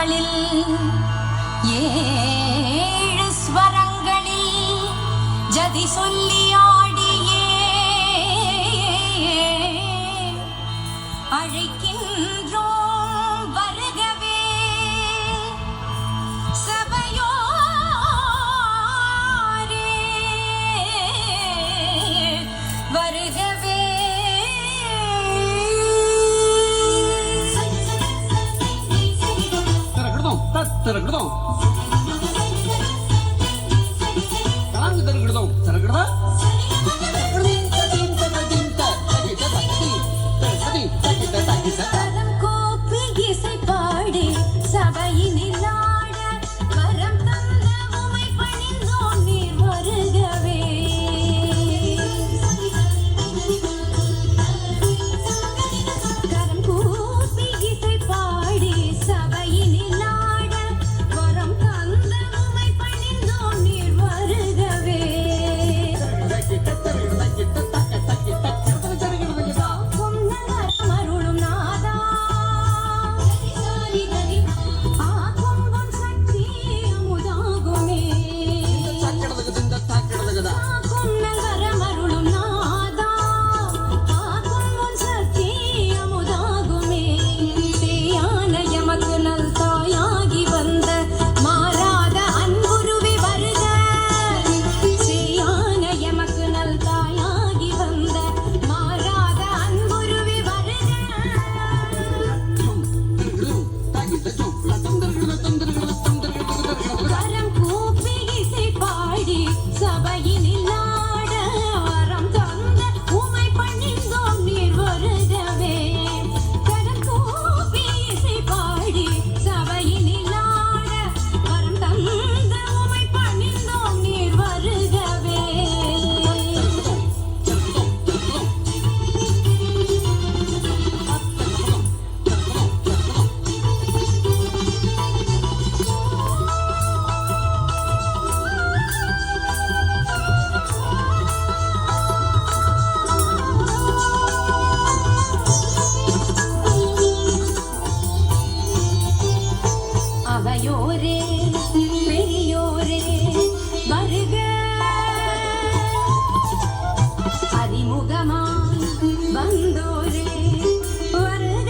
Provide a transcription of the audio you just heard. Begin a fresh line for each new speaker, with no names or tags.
ஸ்வரங்களில் 7 ஸ்வரங்களில் ஜதி சொல்லி ஆடியே அழைக்கின்றோம் வருகவே சபையோரே வருகவே.
திறக்கிடுதோம் காங்கு திறக்கிடுதோம் திறக்கிடுதா
கரம் கோப்பி இசை பாடி சபையினில் ஆட வரம் தந்த உமை பணிந்தோம் நீர் வருகவே. கரம் கோப்பி இசை பாடி சபையினில் ஆட வரம் தந்த உமை பணிந்தோம் நீர் வருகவே. மருளும் நாதா ஆகும்பொன் சக்தி அமுதாகுமே. மருளும் நாதா ஆகும்பொன் சக்தி அமுதாகுமே. சேயான எமக்கு நல் தாயாகி வந்த மாறாத அன்புருவி வருக. சேயான எமக்கு நல் தாயாகி வந்த மாறாத அன்புருவி வருக. கரம் கூப்பி இசை பாடி சபையினில் ஆட வரம் தந்த உமை பணிந்தோம் நீர் வருகவே. கரம் கூப்பி இசை பாடி சபையினில் ஆட வரம் தந்த உமை பணிந்தோம் நீர் வருகவே. அவையோரே பெரியோரே வருக. அறிமுகமாய் வந்தோரே வருக.